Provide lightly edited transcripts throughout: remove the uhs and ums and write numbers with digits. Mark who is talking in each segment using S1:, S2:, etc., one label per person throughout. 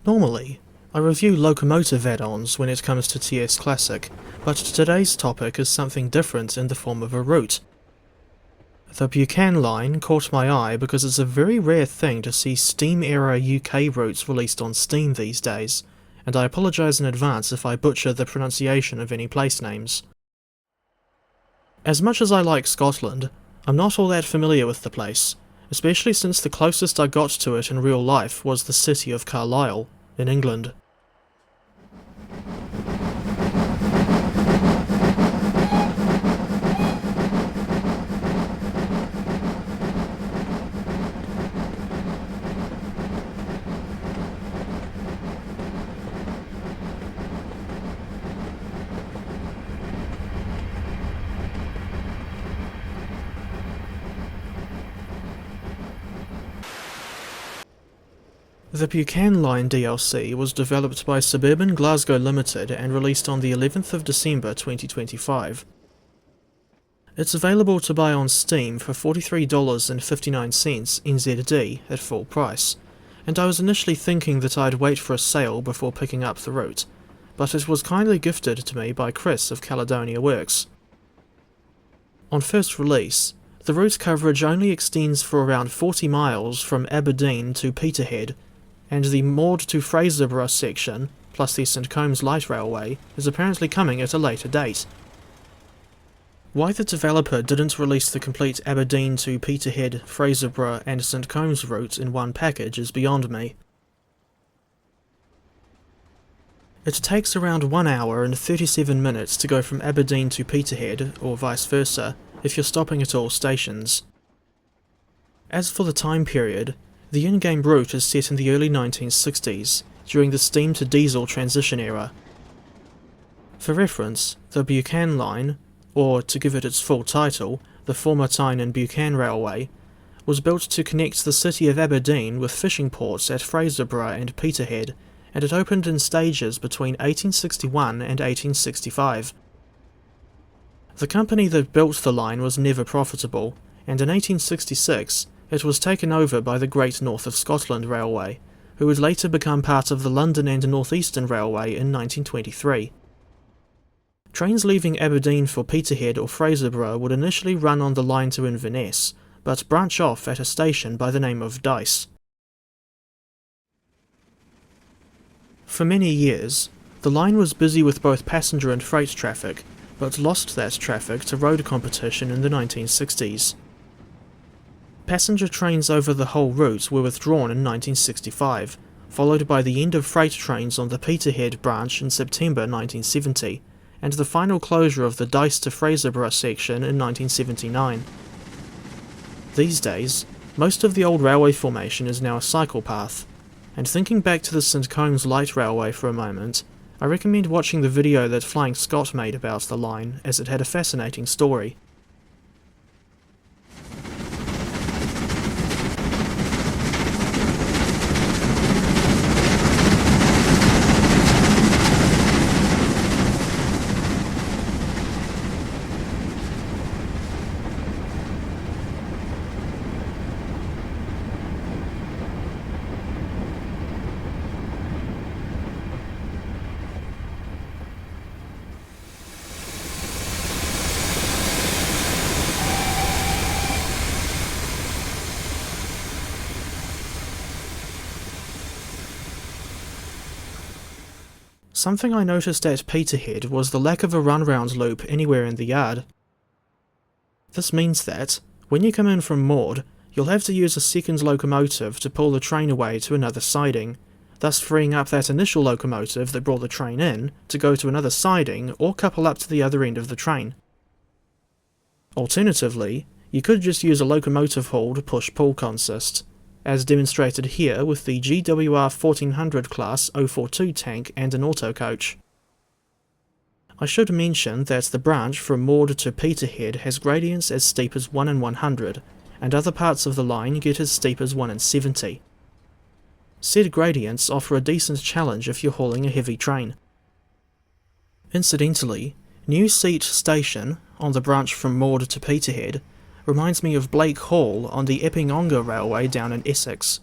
S1: Normally, I review locomotive add-ons when it comes to TS Classic, but today's topic is something different in the form of a route. The Buchan Line caught my eye because it's a very rare thing to see Steam-era UK routes released on Steam these days, and I apologise in advance if I butcher the pronunciation of any place names. As much as I like Scotland, I'm not all that familiar with the place, especially since the closest I got to it in real life was the city of Carlisle, in England. The Buchan Line DLC was developed by Suburban Glasgow Limited and released on the 11th of December 2025. It's available to buy on Steam for $43.59 NZD at full price, and I was initially thinking that I'd wait for a sale before picking up the route, but it was kindly gifted to me by Kris of Caledonia Works. On first release, the route coverage only extends for around 40 miles from Aberdeen to Peterhead, and the moored to Fraserburgh section, plus the St Combs Light Railway, is apparently coming at a later date. Why the developer didn't release the complete Aberdeen to Peterhead, Fraserburgh and St Combs route in one package is beyond me. It takes around 1 hour and 37 minutes to go from Aberdeen to Peterhead, or vice versa, if you're stopping at all stations. As for the time period, the in-game route is set in the early 1960s, during the steam to diesel transition era. For reference, the Buchan Line, or to give it its full title, the former Tyne and Buchan Railway, was built to connect the city of Aberdeen with fishing ports at Fraserburgh and Peterhead, and it opened in stages between 1861 and 1865. The company that built the line was never profitable, and in 1866 it was taken over by the Great North of Scotland Railway, who would later become part of the London and North Eastern Railway in 1923. Trains leaving Aberdeen for Peterhead or Fraserburgh would initially run on the line to Inverness, but branch off at a station by the name of Dice. For many years, the line was busy with both passenger and freight traffic, but lost that traffic to road competition in the 1960s. Passenger trains over the whole route were withdrawn in 1965, followed by the end of freight trains on the Peterhead branch in September 1970, and the final closure of the Dice to Fraserburgh section in 1979. These days, most of the old railway formation is now a cycle path, and thinking back to the St Combs Light Railway for a moment, I recommend watching the video that Flying Scott made about the line, as it had a fascinating story. Something I noticed at Peterhead was the lack of a run-round loop anywhere in the yard. This means that, when you come in from moored, you'll have to use a second locomotive to pull the train away to another siding, thus freeing up that initial locomotive that brought the train in to go to another siding or couple up to the other end of the train. Alternatively, you could just use a locomotive-hauled push-pull consist, as demonstrated here with the GWR 1400 class 042 tank and an auto coach. I should mention that the branch from moored to Peterhead has gradients as steep as 1 in 100, and other parts of the line get as steep as 1 in 70. Said gradients offer a decent challenge if you're hauling a heavy train. Incidentally, New Seat Station, on the branch from moored to Peterhead, reminds me of Blake Hall on the Epping Ongar Railway down in Essex.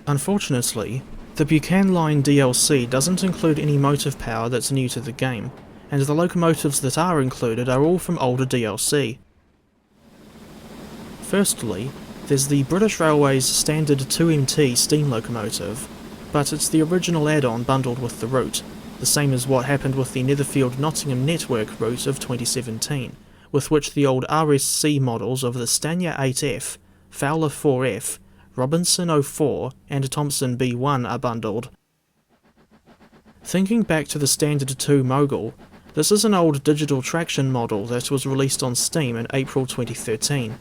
S1: Unfortunately, the Buchan Line DLC doesn't include any motive power that's new to the game, and the locomotives that are included are all from older DLC. Firstly, there's the British Railways standard 2MT steam locomotive, but it's the original add-on bundled with the route, the same as what happened with the Netherfield-Nottingham Network route of 2017, with which the old RSC models of the Stanya 8F, Fowler 4F, Robinson 04 and Thompson B1 are bundled. Thinking back to the Standard 2 Mogul, this is an old digital traction model that was released on Steam in April 2013.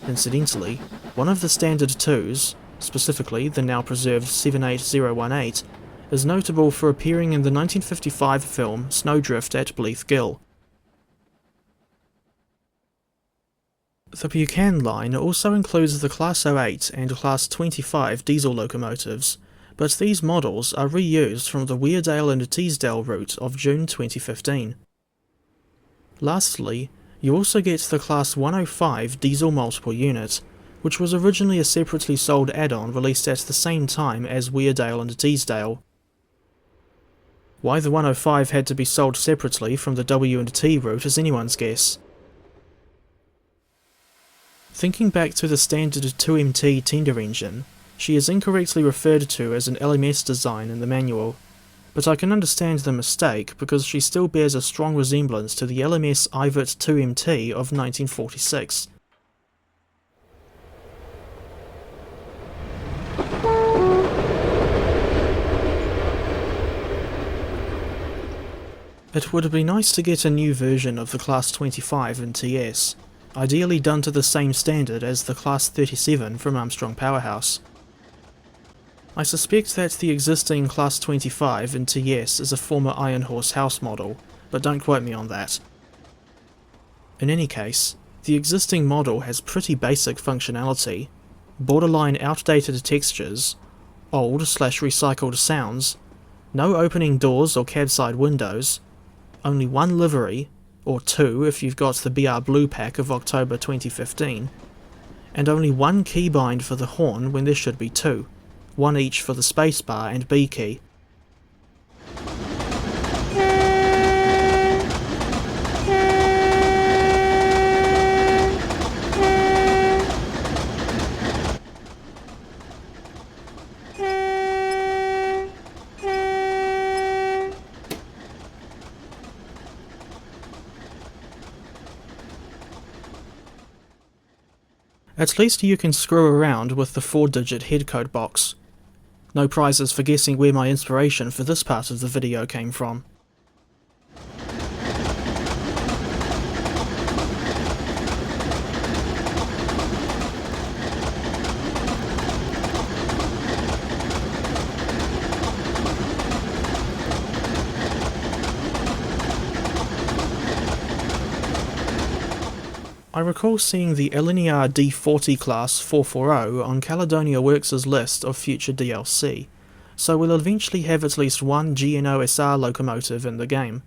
S1: Incidentally, one of the Standard 2s, specifically the now preserved 78018, is notable for appearing in the 1955 film Snowdrift at Bleeth Gill. The Buchan Line also includes the Class 08 and Class 25 diesel locomotives, but these models are reused from the Weardale and Teesdale route of June 2015. Lastly, you also get the Class 105 diesel multiple unit, which was originally a separately sold add-on released at the same time as Weardale and Teesdale. Why the 105 had to be sold separately from the W&T route is anyone's guess. Thinking back to the standard 2MT tender engine, she is incorrectly referred to as an LMS design in the manual, but I can understand the mistake because she still bears a strong resemblance to the LMS Ivert 2MT of 1946. It would be nice to get a new version of the Class 25 in TS, ideally done to the same standard as the Class 37 from Armstrong Powerhouse. I suspect that the existing Class 25 in TS is a former Iron Horse House model, but don't quote me on that. In any case, the existing model has pretty basic functionality, borderline outdated textures, old/recycled sounds, no opening doors or cabside windows, only one livery, or two if you've got the BR Blue Pack of October 2015, and only one keybind for the horn when there should be two, one each for the spacebar and B key. At least you can screw around with the 4-digit headcode box. No prizes for guessing where my inspiration for this part of the video came from. I recall seeing the Linear D40 class 440 on Caledonia Works' list of future DLC, so we'll eventually have at least one GNOSR locomotive in the game.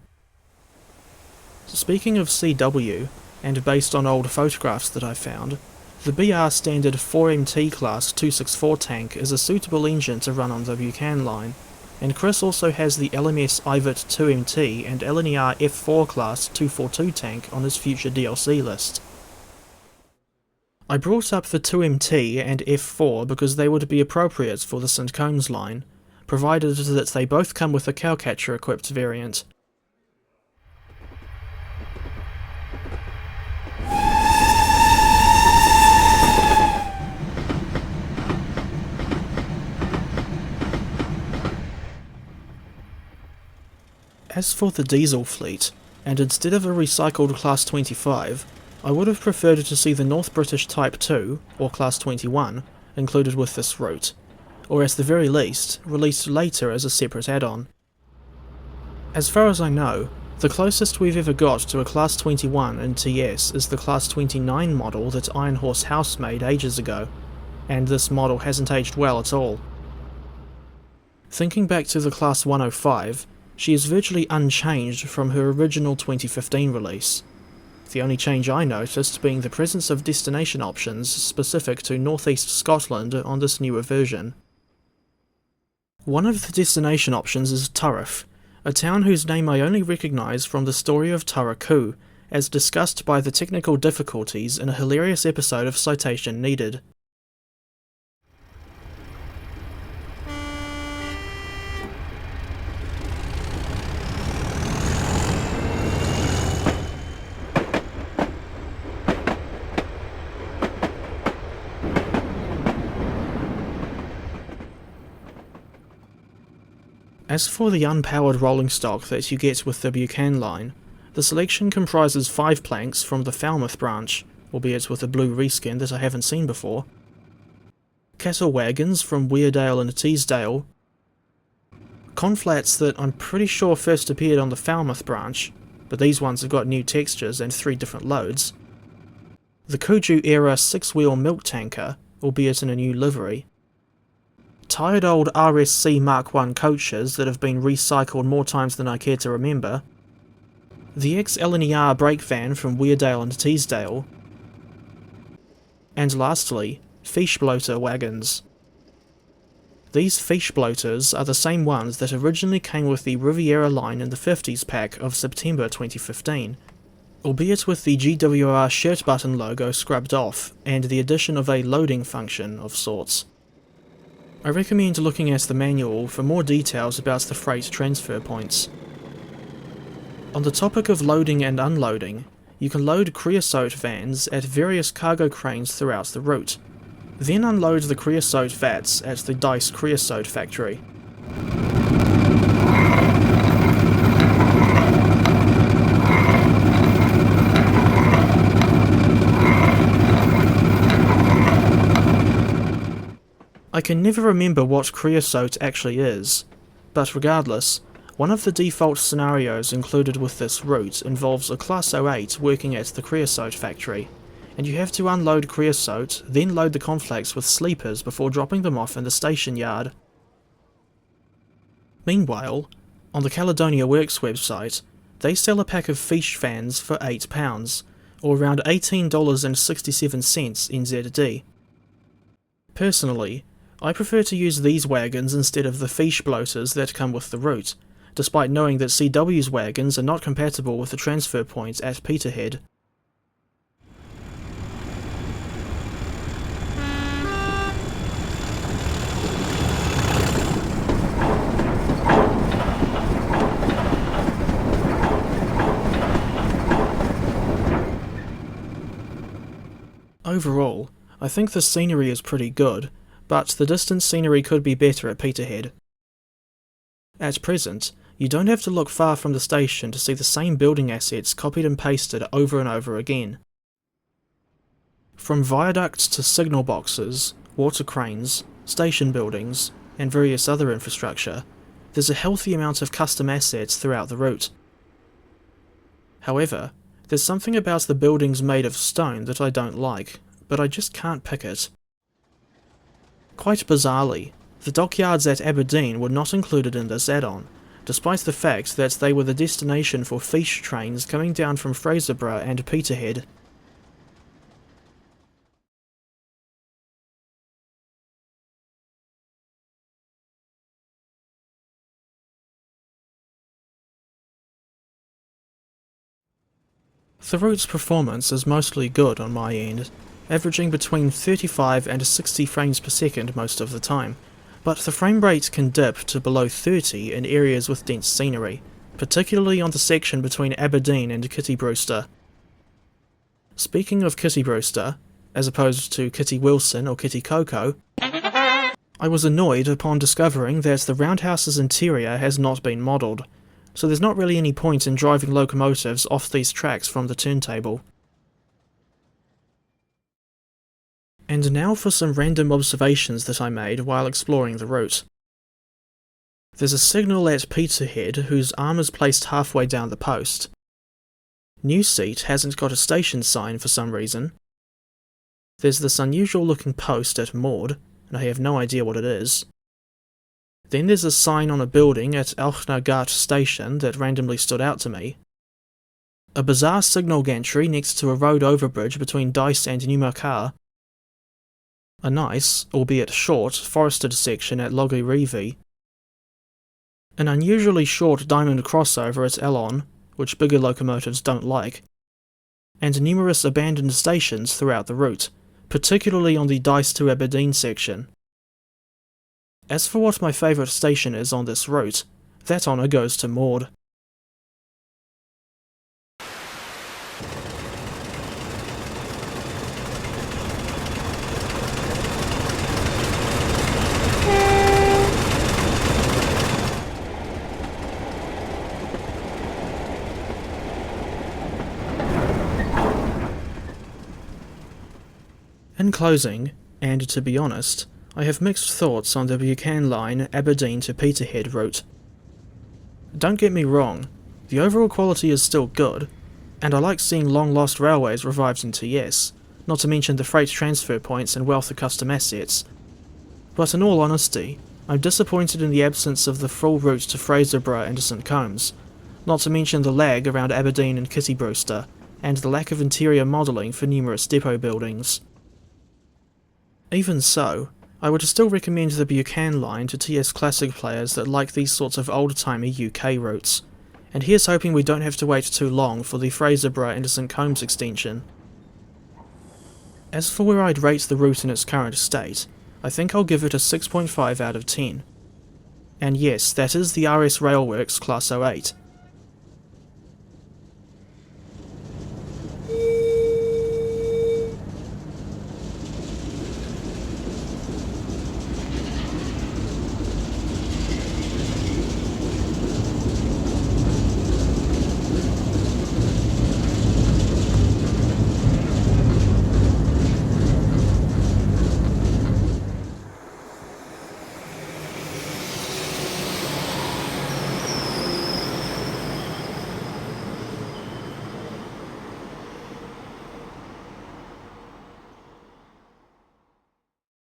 S1: Speaking of CW, and based on old photographs that I found, the BR standard 4MT class 264 tank is a suitable engine to run on the Buchan Line, and Kris also has the LMS Ivert 2MT and Linear F4 class 242 tank on his future DLC list. I brought up the 2MT and F4 because they would be appropriate for the St Combs line, provided that they both come with a cowcatcher equipped variant. As for the diesel fleet, and instead of a recycled Class 25, I would have preferred to see the North British Type 2, or Class 21, included with this route, or at the very least, released later as a separate add-on. As far as I know, the closest we've ever got to a Class 21 in TS is the Class 29 model that Iron Horse House made ages ago, and this model hasn't aged well at all. Thinking back to the Class 105, she is virtually unchanged from her original 2015 release. the only change I noticed being the presence of destination options specific to northeast Scotland on this newer version. One of the destination options is Turriff, a town whose name I only recognise from the story of Turricu, as discussed by the technical difficulties in a hilarious episode of Citation Needed. As for the unpowered rolling stock that you get with the Buchan Line, the selection comprises 5 planks from the Falmouth branch, albeit with a blue reskin that I haven't seen before, cattle wagons from Weardale and Teesdale, conflats that I'm pretty sure first appeared on the Falmouth branch, but these ones have got new textures and 3 different loads, the Kuju era 6-wheel milk tanker, albeit in a new livery, tired old RSC Mark I coaches that have been recycled more times than I care to remember, the ex-LNER brake van from Weardale and Teesdale, and lastly, fish bloater wagons. These fish bloaters are the same ones that originally came with the Riviera line in the 50s pack of September 2015, albeit with the GWR shirt button logo scrubbed off and the addition of a loading function of sorts. I recommend looking at the manual for more details about the freight transfer points. On the topic of loading and unloading, you can load creosote vans at various cargo cranes throughout the route, then unload the creosote vats at the Dice Creosote factory. I can never remember what creosote actually is, but regardless, one of the default scenarios included with this route involves a Class 08 working at the creosote factory, and you have to unload creosote, then load the conflax with sleepers before dropping them off in the station yard. Meanwhile, on the Caledonia Works website, they sell a pack of fish fans for £8, or around $18.67 NZD. Personally, I prefer to use these wagons instead of the fish bloaters that come with the route, despite knowing that CW's wagons are not compatible with the transfer points at Peterhead. Overall, I think the scenery is pretty good, but the distance scenery could be better at Peterhead. At present, you don't have to look far from the station to see the same building assets copied and pasted over and over again. From viaducts to signal boxes, water cranes, station buildings, and various other infrastructure, there's a healthy amount of custom assets throughout the route. However, there's something about the buildings made of stone that I don't like, but I just can't pick it. Quite bizarrely, the dockyards at Aberdeen were not included in this add-on, despite the fact that they were the destination for fish trains coming down from Fraserburgh and Peterhead. The route's performance is mostly good on my end, averaging between 35 and 60 frames per second most of the time, but the frame rate can dip to below 30 in areas with dense scenery, particularly on the section between Aberdeen and Kitty Brewster. Speaking of Kitty Brewster, as opposed to Kitty Wilson or Kitty Coco, I was annoyed upon discovering that the roundhouse's interior has not been modelled, so there's not really any point in driving locomotives off these tracks from the turntable. And now for some random observations that I made while exploring the route. There's a signal at Peterhead whose arm is placed halfway down the post. Newseat hasn't got a station sign for some reason. There's this unusual looking post at Maud, and I have no idea what it is. Then there's a sign on a building at Alchnagat Station that randomly stood out to me. a bizarre signal gantry next to a road overbridge between Dice and Newmarket, a nice, albeit short, forested section at Lough-Reevy, an unusually short diamond crossover at Elon, which bigger locomotives don't like, and numerous abandoned stations throughout the route, particularly on the Dice to Aberdeen section. As for what my favourite station is on this route, that honour goes to Maud. In closing, and to be honest, I have mixed thoughts on the Buchan Line Aberdeen to Peterhead route. Don't get me wrong, the overall quality is still good, and I like seeing long-lost railways revived in TS, not to mention the freight transfer points and wealth of custom assets. But in all honesty, I'm disappointed in the absence of the full route to Fraserburgh and St Combs, not to mention the lag around Aberdeen and Kitty Brewster, and the lack of interior modelling for numerous depot buildings. Even so, I would still recommend the Buchan Line to TS Classic players that like these sorts of old-timey UK routes, and here's hoping we don't have to wait too long for the Fraserburgh and St Combs extension. As for where I'd rate the route in its current state, I think I'll give it a 6.5 out of 10. And yes, that is the RS Railworks Class 08,